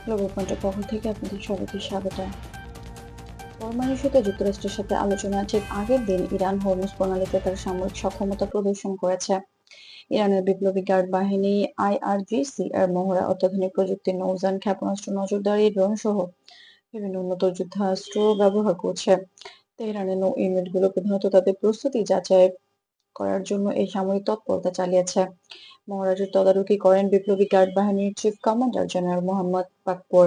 Global পয়েন্টের পক্ষ থেকে আপনাদের সবাইকে স্বাগত। পরমাণু ইস্যুতে যুক্তরাষ্ট্রের সাথে আলোচনা ঠিক আগের দিন ইরান হরমুজ প্রণালীতে তার সামরিক সক্ষমতা প্রদর্শন করেছে। ইরানের বিপ্লবী গার্ড বাহিনী আইআরজিসি এর মহড়া অত্যাধুনিক প্রযুক্তির নৌযান, ক্ষেপণাস্ত্র, নজরদারি, ড্রোন সহ বিভিন্ন উন্নত যুদ্ধাস্ত্র ব্যবহার করছে। তেহরানের নৌ ইউনিটগুলো প্রধানত তাদের প্রস্তুতি যাচাই করার জন্য এই সামরিক তৎপরতা চালিয়েছে। মহারাজের তদারকি করেন বিপ্লবী গার্ড বাহিনীর চিফ কমান্ডার জেনারেল মোহাম্মদ বাকপর।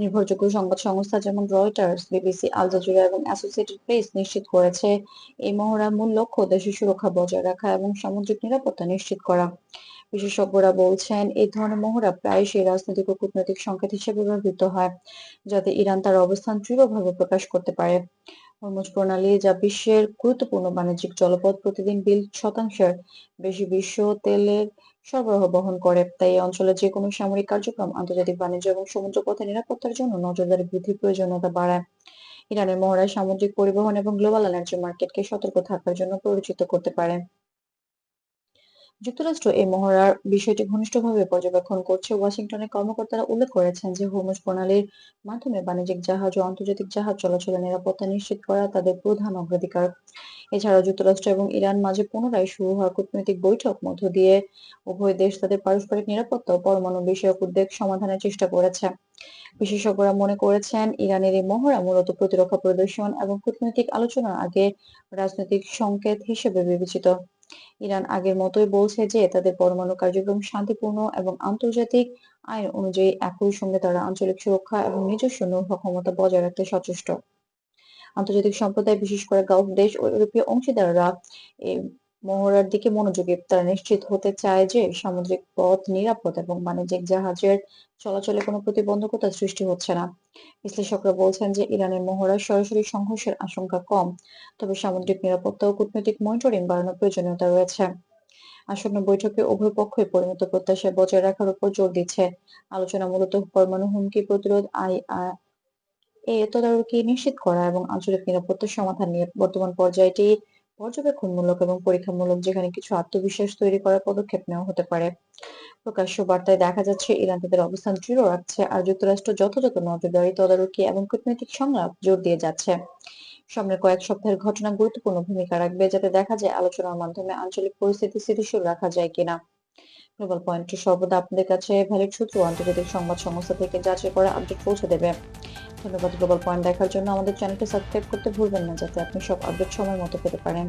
নির্ভরযোগ্য সংবাদ সংস্থা যেমন রয়টার্স, বিবিসি, আল জাজিরা এবং অ্যাসোসিয়েটেড প্রেস নিশ্চিত করেছে এই মহড়ার মূল লক্ষ্য দেশের সুরক্ষা বজায় রাখা এবং সামুদ্রিক নিরাপত্তা নিশ্চিত করা। বিশেষজ্ঞরা বলছেন এই ধরনের মহড়া প্রায়শই রাজনৈতিক ও কূটনৈতিক সংকেত হিসেবে ব্যবহৃত হয়, যাতে ইরান তার অবস্থান দৃঢ়ভাবে প্রকাশ করতে পারে। হরমুজ প্রণালী, যা বিশ্বের গুরুত্বপূর্ণ বাণিজ্যিক জলপথ, প্রতিদিন 20% বেশি বিশ্ব তেলের সরবরাহ বহন করে। তাই এই অঞ্চলের যেকোনো সামরিক কার্যক্রম আন্তর্জাতিক বাণিজ্য এবং সমুদ্রপথে নিরাপত্তার জন্য নজরদারি বৃদ্ধির প্রয়োজনীয়তা বাড়ায়। ইরানের মহড়ায় সামুদ্রিক পরিবহন এবং গ্লোবাল এনার্জি মার্কেটকে সতর্ক থাকার জন্য পরিচিত করতে পারে। যুক্তরাষ্ট্র এই মহড়ার বিষয়টি ঘনিষ্ঠভাবে পর্যবেক্ষণ করছে। ওয়াশিংটনের কর্মকর্তারা উল্লেখ করেছেন যে হরমুজ প্রণালীর মাধ্যমে বাণিজ্যিক জাহাজ ও আন্তর্জাতিক জাহাজ চলাচলের নিরাপত্তা নিশ্চিত করা তাদের প্রধান অগ্রাধিকার। এছাড়াও যুক্তরাষ্ট্র এবং ইরান মাঝে পুনরায় শুরু হওয়া কূটনৈতিক বৈঠক মধ্য দিয়ে উভয় দেশ তাদের পারস্পরিক নিরাপত্তা ও পরমাণু বিষয়ক উদ্বেগ সমাধানের চেষ্টা করেছে। বিশেষজ্ঞরা মনে করেছেন ইরানের এই মহড়া মূলত প্রতিরক্ষা প্রদর্শন এবং কূটনৈতিক আলোচনার আগে রাজনৈতিক সংকেত হিসেবে বিবেচিত। ইরান আগের মতোই বলছে যে তাদের পরমাণু কার্যক্রম শান্তিপূর্ণ এবং আন্তর্জাতিক আইন অনুযায়ী, একই সঙ্গে তারা আঞ্চলিক সুরক্ষা এবং নিজস্ব নৌ সক্ষমতা বজায় রাখতে সচেষ্ট। আন্তর্জাতিক সম্প্রদায়, বিশেষ করে গালফ দেশ ও ইউরোপীয় অংশীদাররা এই মহড়ার দিকে মনোযোগী। তারা নিশ্চিত হতে চায় যে সামুদ্রিক পথ নিরাপদ এবং বাণিজ্যিক জাহাজের চলাচলে কোনো প্রতিবন্ধকতা সৃষ্টি হচ্ছে না। বিশ্লেষকরা বলছেন যে ইরানের মহড়ায় সরাসরি সংঘর্ষের আশঙ্কা কম, তবে সামুদ্রিক নিরাপত্তা ও কূটনৈতিক মনিটরিং বাড়ানোর প্রয়োজনীয়তা রয়েছে। আসন্ন বৈঠকে উভয় পক্ষই পরিমিত প্রত্যাশা বজায় রাখার উপর জোর দিচ্ছে। আলোচনা মূলত পরমাণু হুমকি প্রতিরোধ, তদারকি নিশ্চিত করা এবং আঞ্চলিক নিরাপত্তার সমাধান নিয়ে। বর্তমান পর্যায়টি পর্যবেক্ষণমূলক এবং পরীক্ষামূলক, যেখানে কিছু আত্মবিশ্বাস তৈরি করার পদক্ষেপ নেওয়া হতে পারে। প্রকাশ্য বার্তায় দেখা যাচ্ছে ইরান তাদের অবস্থান দৃঢ় রাখছে, আর যুক্তরাষ্ট্র যথাযথ নজরদারি, তদারকি এবং কূটনৈতিক সংলাপ জোর দিয়ে যাচ্ছে। সামনের কয়েক সপ্তাহের ঘটনা গুরুত্বপূর্ণ ভূমিকা রাখবে, যাতে দেখা যায় আলোচনার মাধ্যমে আঞ্চলিক পরিস্থিতি স্থিতিশীল রাখা যায় কিনা। গ্লোবাল পয়েন্ট সর্বদা আপনাদের কাছে ভ্যালিড সূত্র ও আন্তর্জাতিক সংবাদ সংস্থা থেকে যাচাই করা আপডেট পৌঁছে দেবে। ধন্যবাদ। গ্লোবাল পয়েন্ট দেখার জন্য আমাদের চ্যানেলটি সাবস্ক্রাইব করতে ভুলবেন না, যাতে আপনি সব আপডেট সময় মতো পেতে পারেন।